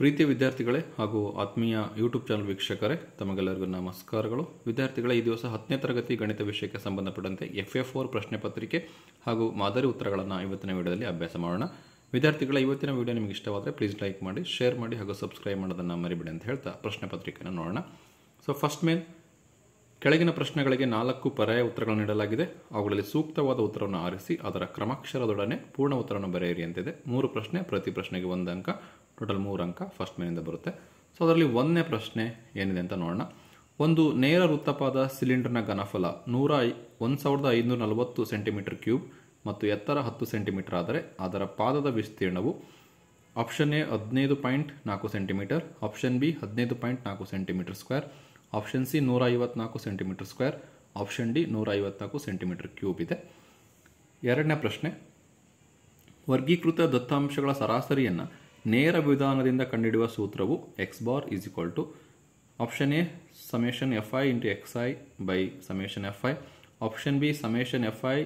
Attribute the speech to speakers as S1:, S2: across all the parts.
S1: ಪ್ರೀತಿಯ ವಿದ್ಯಾರ್ಥಿಗಳೇ ಹಾಗೂ ಆತ್ಮೀಯ ಯೂಟ್ಯೂಬ್ ಚಾನಲ್ ವೀಕ್ಷಕರೇ, ತಮಗೆಲ್ಲರಿಗೂ ನಮಸ್ಕಾರಗಳು. ವಿದ್ಯಾರ್ಥಿಗಳೇ, ಈ ದಿವಸ 10ನೇ ತರಗತಿ ಗಣಿತ ವಿಷಯಕ್ಕೆ ಸಂಬಂಧಪಟ್ಟಂತೆ FF4 ಪ್ರಶ್ನೆ ಪತ್ರಿಕೆ ಹಾಗೂ ಮಾದರಿ ಉತ್ತರಗಳನ್ನು ಇವತ್ತಿನ ವಿಡಿಯೋದಲ್ಲಿ ಅಭ್ಯಾಸ ಮಾಡೋಣ. ವಿದ್ಯಾರ್ಥಿಗಳ ಇವತ್ತಿನ ವಿಡಿಯೋ ನಿಮಗೆ ಇಷ್ಟವಾದರೆ ಪ್ಲೀಸ್ ಲೈಕ್ ಮಾಡಿ, ಶೇರ್ ಮಾಡಿ ಹಾಗೂ ಸಬ್ಸ್ಕ್ರೈಬ್ ಮಾಡೋದನ್ನು ಮರಿಬೇಡಿ ಅಂತ ಹೇಳ್ತಾ ಪ್ರಶ್ನೆ ಪತ್ರಿಕೆಯನ್ನು ನೋಡೋಣ. ಸೊ ಫಸ್ಟ್ ಮೇನ್, ಕೆಳಗಿನ ಪ್ರಶ್ನೆಗಳಿಗೆ 4 ಪರ್ಯಾಯ ಉತ್ತರಗಳನ್ನು ನೀಡಲಾಗಿದೆ. ಅವುಗಳಲ್ಲಿ ಸೂಕ್ತವಾದ ಉತ್ತರವನ್ನು ಆರಿಸಿ ಅದರ ಕ್ರಮಾಕ್ಷರದೊಡನೆ ಪೂರ್ಣ ಉತ್ತರವನ್ನು ಬರೆಯಿರಿ ಅಂತಿದೆ. 3 ಪ್ರಶ್ನೆ, ಪ್ರತಿ ಪ್ರಶ್ನೆಗೆ 1 ಅಂಕ, ಟೋಟಲ್ 3 ಅಂಕ ಫಸ್ಟ್ ಮೇನಿಂದ ಬರುತ್ತೆ. ಸೊ ಅದರಲ್ಲಿ 1ನೇ ಪ್ರಶ್ನೆ ಏನಿದೆ ಅಂತ ನೋಡೋಣ. ಒಂದು ನೇರ ವೃತ್ತಪಾದ ಸಿಲಿಂಡರ್ನ ಘನಫಲ 1540 ಸೆಂಟಿಮೀಟರ್ ಕ್ಯೂಬ್ ಮತ್ತು ಎತ್ತರ 10 ಸೆಂಟಿಮೀಟರ್ ಆದರೆ ಅದರ ಪಾದದ ವಿಸ್ತೀರ್ಣವು option A 15.4 centimetre, option B 15.4 centimetre square, option C 154 centimetre square, option D 154 centimetre cube ಇದೆ. ಎರಡನೇ ಪ್ರಶ್ನೆ, ವರ್ಗೀಕೃತ ದತ್ತಾಂಶಗಳ ಸರಾಸರಿಯನ್ನು ನೇರ ವಿಧಾನದಿಂದ ಕಂಡುಹಿಡಿಯುವ ಸೂತ್ರವು x bar is equal to option A summation fi into xi by summation fi, option B summation fi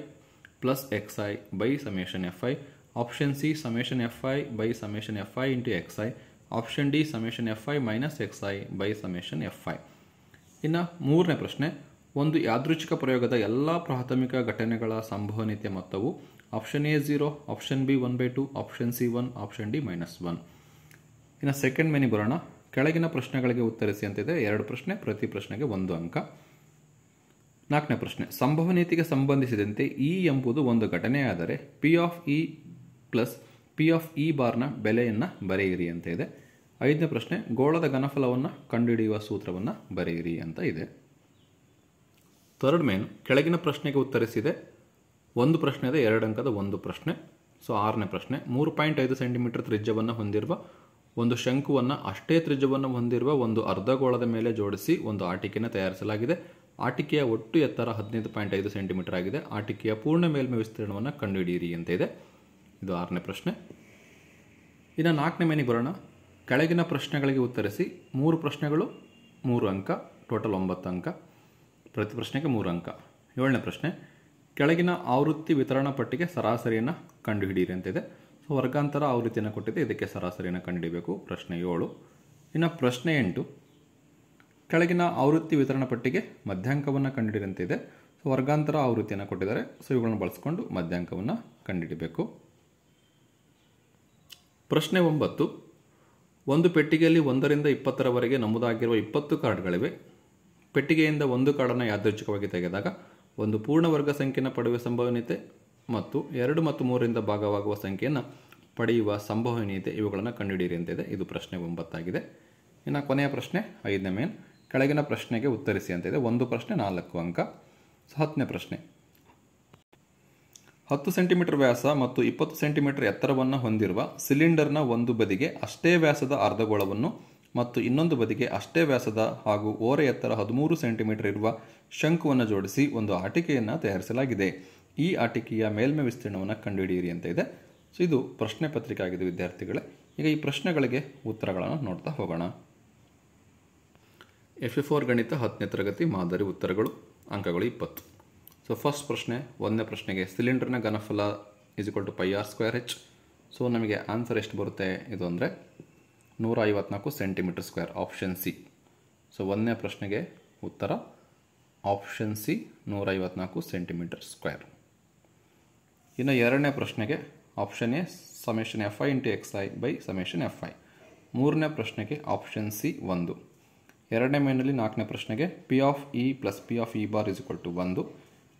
S1: plus xi by summation fi, option C summation fi by summation fi into xi, option D summation fi minus xi by summation fi. ಇನ್ನು ಮೂರನೇ ಪ್ರಶ್ನೆ, ಒಂದು ಯಾದೃಚ್ಛಿಕ ಪ್ರಯೋಗದ ಎಲ್ಲ ಪ್ರಾಥಮಿಕ ಘಟನೆಗಳ ಸಂಭವನೀಯತೆ ಮೊತ್ತವು option A 0, option B 1/2, option C 1, option D -1. ಇನ್ನು ಸೆಕೆಂಡ್ ಮೇನಿಗೆ ಬರೋಣ. ಕೆಳಗಿನ ಪ್ರಶ್ನೆಗಳಿಗೆ ಉತ್ತರಿಸಿ ಅಂತಿದೆ. 2 ಪ್ರಶ್ನೆ, ಪ್ರತಿ ಪ್ರಶ್ನೆಗೆ 1 ಅಂಕ. 4ನೇ ಪ್ರಶ್ನೆ, ಸಂಭವನೀಯತೆಗೆ ಸಂಬಂಧಿಸಿದಂತೆ ಇ ಎಂಬುದು ಒಂದು ಘಟನೆಯಾದರೆ P of E plus P of E ಬಾರ್ನ ಬೆಲೆಯನ್ನು ಬರೆಯಿರಿ ಅಂತ ಇದೆ. 5ನೇ ಪ್ರಶ್ನೆ, ಗೋಳದ ಘನಫಲವನ್ನು ಕಂಡುಹಿಡಿಯುವ ಸೂತ್ರವನ್ನು ಬರೆಯಿರಿ ಅಂತ ಇದೆ. ಥರ್ಡ್ ಮೇನ್, ಕೆಳಗಿನ ಪ್ರಶ್ನೆಗೆ ಉತ್ತರಿಸಿದೆ. 1 ಪ್ರಶ್ನೆ ಇದೆ, 2 ಅಂಕದ 1 ಪ್ರಶ್ನೆ. ಸೊ 6ನೇ ಪ್ರಶ್ನೆ, 3.5 ಸೆಂಟಿಮೀಟರ್ ತ್ರಿಜ್ಯವನ್ನು ಹೊಂದಿರುವ ಒಂದು ಶಂಕುವನ್ನು ಅಷ್ಟೇ ತ್ರಿಜ್ಯವನ್ನು ಹೊಂದಿರುವ ಒಂದು ಅರ್ಧಗೋಳದ ಮೇಲೆ ಜೋಡಿಸಿ ಒಂದು ಆಟಿಕೆಯನ್ನು ತಯಾರಿಸಲಾಗಿದೆ. ಆಟಿಕೆಯ ಒಟ್ಟು ಎತ್ತರ 15.5 ಸೆಂಟಿಮೀಟರ್ ಆಗಿದೆ. ಆಟಿಕೆಯ ಪೂರ್ಣ ಮೇಲ್ಮೈ ವಿಸ್ತೀರ್ಣವನ್ನು ಕಂಡುಹಿಡಿಯಿರಿ ಅಂತ ಇದೆ. ಇದು 6ನೇ ಪ್ರಶ್ನೆ. ಇನ್ನು 4ನೇ ಮೇನಿಗೆ ಬರೋಣ. ಕೆಳಗಿನ ಪ್ರಶ್ನೆಗಳಿಗೆ ಉತ್ತರಿಸಿ. 3 ಪ್ರಶ್ನೆಗಳು 3 ಅಂಕ, ಟೋಟಲ್ 9 ಅಂಕ, ಪ್ರತಿ ಪ್ರಶ್ನೆಗೆ 3 ಅಂಕ. 7ನೇ ಪ್ರಶ್ನೆ, ಕೆಳಗಿನ ಆವೃತ್ತಿ ವಿತರಣಾ ಪಟ್ಟಿಗೆ ಸರಾಸರಿಯನ್ನು ಕಂಡುಹಿಡಿಯಿರಿ ಅಂತಿದೆ. ಸೊ ವರ್ಗಾಂತರ ಆವೃತ್ತಿಯನ್ನು ಕೊಟ್ಟಿದೆ, ಇದಕ್ಕೆ ಸರಾಸರಿಯನ್ನು ಕಂಡುಹಿಡಿಯಬೇಕು. ಪ್ರಶ್ನೆ 7. ಇನ್ನು ಪ್ರಶ್ನೆ 8, ಕೆಳಗಿನ ಆವೃತ್ತಿ ವಿತರಣಾ ಪಟ್ಟಿಗೆ ಮಧ್ಯಾಂಕವನ್ನು ಕಂಡುಹಿಡಿಯಿರಿ ಅಂತಿದೆ. ಸೊ ವರ್ಗಾಂತರ ಆವೃತ್ತಿಯನ್ನು ಕೊಟ್ಟಿದ್ದಾರೆ. ಸೊ ಇವುಗಳನ್ನು ಬಳಸಿಕೊಂಡು ಮಧ್ಯಾಂಕವನ್ನು ಕಂಡುಹಿಡಿಯಬೇಕು. ಪ್ರಶ್ನೆ 9, ಒಂದು ಪೆಟ್ಟಿಗೆಯಲ್ಲಿ 1ರಿಂದ 20ರವರೆಗೆ ನಮೂದಾಗಿರುವ 20 ಕಾರ್ಡ್ಗಳಿವೆ. ಪೆಟ್ಟಿಗೆಯಿಂದ ಒಂದು ಕಾರ್ಡನ್ನು ಯಾದೃಚ್ಛಿಕವಾಗಿ ತೆಗೆದಾಗ ಒಂದು ಪೂರ್ಣವರ್ಗ ಸಂಖ್ಯೆಯನ್ನು ಪಡೆಯುವ ಸಂಭವನೀಯತೆ ಮತ್ತು 2 ಮತ್ತು 3ರಿಂದ ಭಾಗವಾಗುವ ಸಂಖ್ಯೆಯನ್ನು ಪಡೆಯುವ ಸಂಭವನೀಯತೆ ಇವುಗಳನ್ನು ಕಂಡುಹಿಡಿಯಿರಿ ಅಂತಿದೆ. ಇದು ಪ್ರಶ್ನೆ 9 ಆಗಿದೆ. ಇನ್ನು ಕೊನೆಯ ಪ್ರಶ್ನೆ 5ನೇ ಮೇನ್, ಕೆಳಗಿನ ಪ್ರಶ್ನೆಗೆ ಉತ್ತರಿಸಿ ಅಂತಿದೆ. 1 ಪ್ರಶ್ನೆ 4 ಅಂಕ. 10ನೇ ಪ್ರಶ್ನೆ, 10 ಸೆಂಟಿಮೀಟರ್ ವ್ಯಾಸ ಮತ್ತು 20 ಸೆಂಟಿಮೀಟರ್ ಎತ್ತರವನ್ನು ಹೊಂದಿರುವ ಸಿಲಿಂಡರ್ನ ಒಂದು ಬದಿಗೆ ಅಷ್ಟೇ ವ್ಯಾಸದ ಅರ್ಧಗೋಳವನ್ನು ಮತ್ತು ಇನ್ನೊಂದು ಬದಿಗೆ ಅಷ್ಟೇ ವ್ಯಾಸದ ಹಾಗೂ ಓರೆ ಎತ್ತರ 13 ಸೆಂಟಿಮೀಟರ್ ಇರುವ ಶಂಕುವನ್ನು ಜೋಡಿಸಿ ಒಂದು ಆಟಿಕೆಯನ್ನು ತಯಾರಿಸಲಾಗಿದೆ. ಈ ಆಟಿಕೆಯ ಮೇಲ್ಮೈ ವಿಸ್ತೀರ್ಣವನ್ನು ಕಂಡುಹಿಡಿಯಿರಿ ಅಂತ ಇದೆ. ಸೊ ಇದು ಪ್ರಶ್ನೆ ಪತ್ರಿಕೆ ಆಗಿದೆ ವಿದ್ಯಾರ್ಥಿಗಳೇ. ಈಗ ಈ ಪ್ರಶ್ನೆಗಳಿಗೆ ಉತ್ತರಗಳನ್ನು ನೋಡ್ತಾ ಹೋಗೋಣ. FF4 ಗಣಿತ 10ನೇ ತರಗತಿ ಮಾದರಿ ಉತ್ತರಗಳು, ಅಂಕಗಳು 20. ಸೊ ಫಸ್ಟ್ ಪ್ರಶ್ನೆ, 1ನೇ ಪ್ರಶ್ನೆಗೆ ಸಿಲಿಂಡರ್ನ ಘನಫಲ = πr²h. ಸೊ ನಮಗೆ ಆನ್ಸರ್ ಎಷ್ಟು ಬರುತ್ತೆ ಇದು ಅಂದರೆ 154 centimetre square, option C. So 1ನೇ ಪ್ರಶ್ನೆಗೆ ಉತ್ತರ ಆಪ್ಷನ್ ಸಿ 154 ಸೆಂಟಿಮೀಟರ್ ಸ್ಕ್ವೇರ್. ಇನ್ನು 2ನೇ ಪ್ರಶ್ನೆಗೆ option A summation fi into xi by summation fi. 3ನೇ ಪ್ರಶ್ನೆಗೆ ಆಪ್ಷನ್ ಸಿ 1. 2ನೇ ಮೇನಲ್ಲಿ 4ನೇ ಪ್ರಶ್ನೆಗೆ P of E plus P of E bar = 1.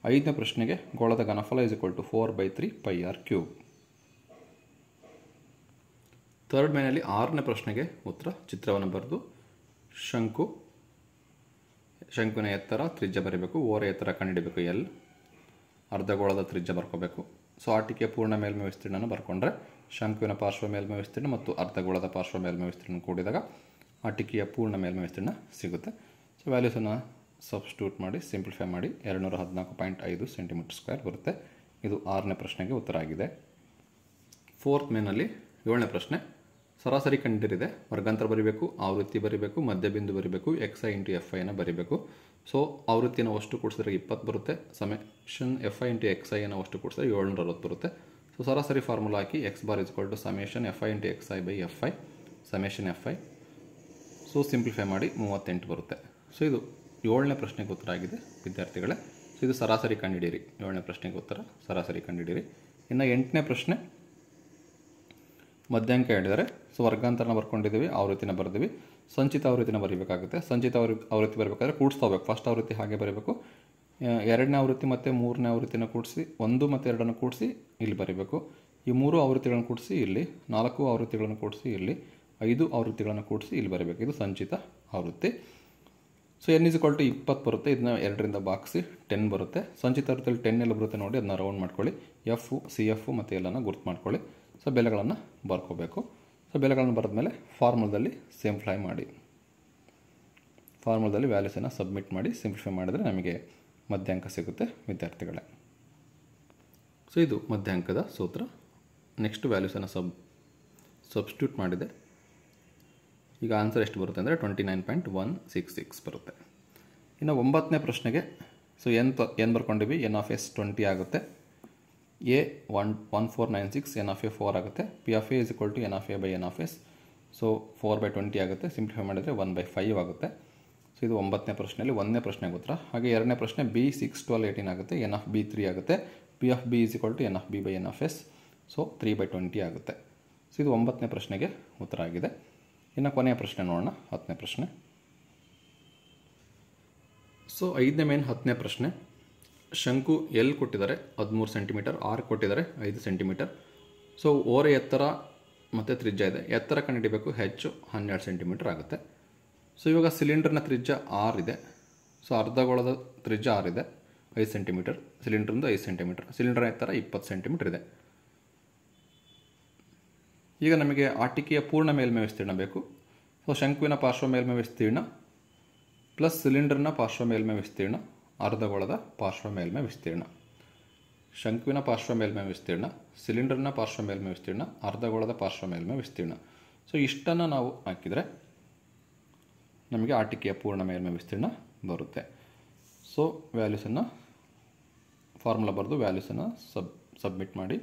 S1: 5ನೇ ಪ್ರಶ್ನೆಗೆ ಗೋಳದ ಘನಫಲ = 4/3 πr³. ಥರ್ಡ್ ಮೇನಲ್ಲಿ 6ನೇ ಪ್ರಶ್ನೆಗೆ ಉತ್ತರ ಚಿತ್ರವನ್ನು ಬರೆದು ಶಂಕುವಿನ ಎತ್ತರ ತ್ರಿಜ್ಯ ಬರೀಬೇಕು, ಓರೆ ಎತ್ತರ ಕಂಡುಹಿಡಬೇಕು L, ಅರ್ಧಗೋಳದ ತ್ರಿಜ್ಯ ಬರ್ಕೋಬೇಕು. ಸೊ ಆಟಿಕೆಯ ಪೂರ್ಣ ಮೇಲ್ಮೈ ವಿಸ್ತೀರ್ಣನ ಬರ್ಕೊಂಡ್ರೆ ಶಂಕುವಿನ ಪಾರ್ಶ್ವ ಮೇಲ್ಮೈ ವಿಸ್ತೀರ್ಣ ಮತ್ತು ಅರ್ಧಗೋಳದ ಪಾರ್ಶ್ವ ಮೇಲ್ಮೈ ವಿಸ್ತೀರ್ಣ ಕೂಡಿದಾಗ ಆಟಿಕೆಯ ಪೂರ್ಣ ಮೇಲ್ಮೈ ವಿಸ್ತೀರ್ಣ ಸಿಗುತ್ತೆ. ಸೊ ವ್ಯಾಲ್ಯೂಸನ್ನು ಸಬ್ಸ್ಟಿಟ್ಯೂಟ್ ಮಾಡಿ ಸಿಂಪ್ಲಿಫೈ ಮಾಡಿ 214.5 ಸೆಂಟಿಮೀಟರ್ ಸ್ಕ್ವೇರ್ ಬರುತ್ತೆ. ಇದು 6ನೇ ಪ್ರಶ್ನೆಗೆ ಉತ್ತರ ಆಗಿದೆ. ಫೋರ್ತ್ ಮೇನಲ್ಲಿ 7ನೇ ಪ್ರಶ್ನೆ, ಸರಾಸರಿ ಕಂಡಿರಿದೆ, ವರ್ಗಾಂತರ ಬರೀಬೇಕು, ಆವೃತ್ತಿ ಬರೀಬೇಕು, ಮಧ್ಯಬಿಂದು ಬರೀಬೇಕು, xi ಇಂಟು fi ಅನ್ನು ಬರೀಬೇಕು. ಸೊ ಆವೃತ್ತಿಯನ್ನು ಅಷ್ಟು ಕೂಡಿಸಿದ್ರೆ 20 ಬರುತ್ತೆ. ಸಮೇಷನ್ fi ಇಂಟು xi ಅನ್ನು ಅಷ್ಟು ಕೂಡಿಸಿದ್ರೆ 760 ಬರುತ್ತೆ. ಸೊ ಸರಾಸರಿ formula hockey x bar = summation fi into xi by fi. Summation FI. So simplify ಮಾಡಿ 38 ಬರುತ್ತೆ. ಸೊ ಇದು 7ನೇ ಪ್ರಶ್ನೆಗೆ ಉತ್ತರ ಆಗಿದೆ ವಿದ್ಯಾರ್ಥಿಗಳೇ. ಸೊ ಇದು ಸರಾಸರಿ ಕಂಡುಹಿಡಿಯಿರಿ. 7ನೇ ಪ್ರಶ್ನೆಗೆ ಉತ್ತರ ಸರಾಸರಿ ಕಂಡುಹಿಡಿಯಿರಿ. ಇನ್ನು 8ನೇ ಪ್ರಶ್ನೆ ಮಧ್ಯಾಂಕ ಹೇಳಿದರೆ. ಸೊ ವರ್ಗಾಂತರನ ಬರ್ಕೊಂಡಿದ್ದೀವಿ, ಆವೃತ್ತಿನ ಬರೆದಿವಿ. ಸಂಚಿತ ಆವೃತ್ತಿನ ಬರೀಬೇಕಾಗುತ್ತೆ. ಸಂಚಿತ ಆವೃತ್ತಿ ಬರಬೇಕಾದ್ರೆ ಕೂಡಿಸ್ತಾ ಹೋಗ್ಬೇಕು. ಫಸ್ಟ್ ಆವೃತ್ತಿ ಹಾಗೆ ಬರೀಬೇಕು. 2ನೇ ಆವೃತ್ತಿ ಮತ್ತು 3ನೇ ಆವೃತ್ತಿನ ಕೂಡಿಸಿ 1 ಮತ್ತು 2 ಕೂಡಿಸಿ ಇಲ್ಲಿ ಬರೀಬೇಕು. ಈ 3 ಆವೃತ್ತಿಗಳನ್ನು ಕೂಡಿಸಿ ಇಲ್ಲಿ, 4 ಆವೃತ್ತಿಗಳನ್ನು ಕೂಡಿಸಿ ಇಲ್ಲಿ, 5 ಆವೃತ್ತಿಗಳನ್ನು ಕೂಡಿಸಿ ಇಲ್ಲಿ ಬರೀಬೇಕು. ಇದು ಸಂಚಿತ ಆವೃತ್ತಿ. ಸೊ n = 20 ಬರುತ್ತೆ. ಇದನ್ನ 2ರಿಂದ ಭಾಗಿಸಿ 10 ಬರುತ್ತೆ. ಸಂಚಿತ ಆವೃತ್ತಿಯಲ್ಲಿ 10 ಎಲ್ಲ ಬರುತ್ತೆ ನೋಡಿ, ಅದನ್ನ ರೌಂಡ್ ಮಾಡ್ಕೊಳ್ಳಿ. F, CF ಮತ್ತು ಎಲ್ಲನ ಗುರ್ತು ಮಾಡ್ಕೊಳ್ಳಿ. ಸೊ ಬೆಲೆಗಳನ್ನು ಬರ್ಕೋಬೇಕು. ಸೊ ಬೆಲೆಗಳನ್ನು ಬರೆದ್ಮೇಲೆ ಫಾರ್ಮುಲಾದಲ್ಲಿ ಸಿಂಪ್ಲಿಫೈ ಮಾಡಿ, ಫಾರ್ಮುಲಾದಲ್ಲಿ ವ್ಯಾಲ್ಯೂಸನ್ನು ಸಬ್ಮಿಟ್ ಮಾಡಿ ಸಿಂಪ್ಲಿಫೈ ಮಾಡಿದರೆ ನಮಗೆ ಮಧ್ಯಾಂಕ ಸಿಗುತ್ತೆ ವಿದ್ಯಾರ್ಥಿಗಳೇ. ಸೊ ಇದು ಮಧ್ಯಾಂಕದ ಸೂತ್ರ. ನೆಕ್ಸ್ಟ್ ವ್ಯಾಲ್ಯೂಸನ್ನು ಸಬ್ಸ್ಟಿಟ್ಯೂಟ್ ಮಾಡಿದೆ. ಈಗ ಆನ್ಸರ್ ಎಷ್ಟು ಬರುತ್ತೆ ಅಂದರೆ 29.166 ಬರುತ್ತೆ. ಇನ್ನು 9ನೇ ಪ್ರಶ್ನೆಗೆ ಸೊ ಏನು ಬರ್ಕೊಂಡಿವಿ, n(s) 20 ಆಗುತ್ತೆ. A 1496, n(a) 4 ಆಗುತ್ತೆ. P(a) = n(a)/n(s). ಸೊ 4/20 ಆಗುತ್ತೆ. ಸಿಂಪ್ಲಿಫೈ ಮಾಡಿದರೆ 1/5 ಆಗುತ್ತೆ. ಸೊ ಇದು 9ನೇ ಪ್ರಶ್ನೆಯಲ್ಲಿ 1ನೇ ಪ್ರಶ್ನೆಗೆ ಉತ್ತರ. ಹಾಗೆ 2ನೇ ಪ್ರಶ್ನೆ B 6, 12, 18 ಆಗುತ್ತೆ. n(b) 3 ಆಗುತ್ತೆ. P(b) = n(b/n(s). ಸೊ 3/20 ಆಗುತ್ತೆ. ಸೊ ಇದು 9ನೇ ಪ್ರಶ್ನೆಗೆ ಉತ್ತರ ಆಗಿದೆ. ಇನ್ನು ಕೊನೆಯ ಪ್ರಶ್ನೆ ನೋಡೋಣ, 10ನೇ ಪ್ರಶ್ನೆ. ಸೊ 5ನೇ ಮೇನ್ 10ನೇ ಪ್ರಶ್ನೆ. ಶಂಕು L ಕೊಟ್ಟಿದ್ದಾರೆ 13 ಸೆಂಟಿಮೀಟರ್, R ಕೊಟ್ಟಿದ್ದಾರೆ 5 ಸೆಂಟಿಮೀಟರ್. ಸೊ ಓರೆ ಎತ್ತರ ಮತ್ತು ತ್ರಿಜ್ಯ ಇದೆ. ಎತ್ತರ ಕಂಡುಹಿಡಿಬೇಕು, H 12 ಸೆಂಟಿಮೀಟರ್ ಆಗುತ್ತೆ. ಸೊ ಇವಾಗ ಸಿಲಿಂಡರ್ನ ತ್ರಿಜ್ಯ R ಇದೆ. ಸೊ ಅರ್ಧಗೋಳದ ತ್ರಿಜ್ಯ R ಇದೆ 5 ಸೆಂಟಿಮೀಟರ್, ಸಿಲಿಂಡ್ರಿಂದ 5 ಸೆಂಟಿಮೀಟರ್, ಸಿಲಿಂಡರ್ನ ಎತ್ತರ 20 ಸೆಂಟಿಮೀಟರ್ ಇದೆ. ಈಗ ನಮಗೆ ಆಟಿಕೆಯ ಪೂರ್ಣ ಮೇಲ್ಮೈ ವಿಸ್ತೀರ್ಣ ಬೇಕು. ಸೊ ಶಂಕುವಿನ ಪಾರ್ಶ್ವ ಮೇಲ್ಮೈ ವಿಸ್ತೀರ್ಣ ಪ್ಲಸ್ ಸಿಲಿಂಡರ್ನ ಪಾರ್ಶ್ವ ಮೇಲ್ಮೈ ವಿಸ್ತೀರ್ಣ, ಅರ್ಧಗೋಳದ ಪಾರ್ಶ್ವ ಮೇಲ್ಮೈ ವಿಸ್ತೀರ್ಣ. ಶಂಕುವಿನ ಪಾರ್ಶ್ವ ಮೇಲ್ಮೈ ವಿಸ್ತೀರ್ಣ, ಸಿಲಿಂಡರ್ನ ಪಾರ್ಶ್ವ ಮೇಲ್ಮೈ ವಿಸ್ತೀರ್ಣ, ಅರ್ಧಗೋಳದ ಪಾರ್ಶ್ವ ಮೇಲ್ಮೈ ವಿಸ್ತೀರ್ಣ. ಸೊ ಇಷ್ಟನ್ನು ನಾವು ಹಾಕಿದರೆ ನಮಗೆ ಆಟಿಕೆಯ ಪೂರ್ಣ ಮೇಲ್ಮೈ ವಿಸ್ತೀರ್ಣ ಬರುತ್ತೆ. ಸೊ ವ್ಯಾಲ್ಯೂಸನ್ನು ಫಾರ್ಮುಲಾ ಬರೆದು ವ್ಯಾಲ್ಯೂಸನ್ನು ಸಬ್ಮಿಟ್ ಮಾಡಿ,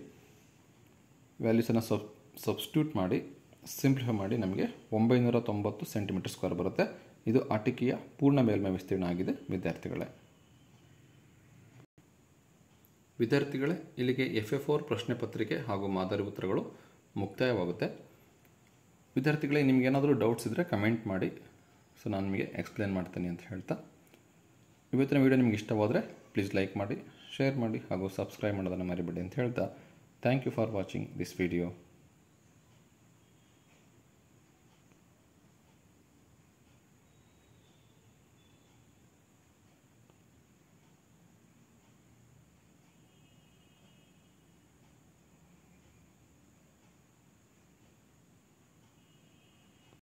S1: ವ್ಯಾಲ್ಯೂಸನ್ನು ಸಬ್ಸ್ಟಿಟ್ಯೂಟ್ ಮಾಡಿ ಸಿಂಪ್ಲಿಫೈ ಮಾಡಿ ನಮಗೆ 990 ಸೆಂಟಿಮೀಟರ್ ಸ್ಕ್ವೇರ್ ಬರುತ್ತೆ. ಇದು ಆಟಿಕೆಯ ಪೂರ್ಣ ಮೇಲ್ಮೈ ವಿಸ್ತೀರ್ಣ ಆಗಿದೆ ವಿದ್ಯಾರ್ಥಿಗಳೇ. ಇಲ್ಲಿಗೆ FA4 ಪ್ರಶ್ನೆ ಪತ್ರಿಕೆ ಹಾಗೂ ಮಾದರಿ ಉತ್ತರಗಳು ಮುಕ್ತಾಯವಾಗುತ್ತೆ. ವಿದ್ಯಾರ್ಥಿಗಳೇ, ನಿಮಗೇನಾದರೂ ಡೌಟ್ಸ್ ಇದ್ದರೆ ಕಮೆಂಟ್ ಮಾಡಿ. ಸೊ ನಾನು ನಿಮಗೆ ಎಕ್ಸ್ಪ್ಲೇನ್ ಮಾಡ್ತೀನಿ ಅಂತ ಹೇಳ್ತಾ, ಇವತ್ತಿನ ವಿಡಿಯೋ ನಿಮಗೆ ಇಷ್ಟವಾದರೆ ಪ್ಲೀಸ್ ಲೈಕ್ ಮಾಡಿ, ಶೇರ್ ಮಾಡಿ ಹಾಗೂ ಸಬ್ಸ್ಕ್ರೈಬ್ ಮಾಡೋದನ್ನು ಮರಿಬೇಡಿ ಅಂತ ಹೇಳ್ತಾ, thank you for watching this video.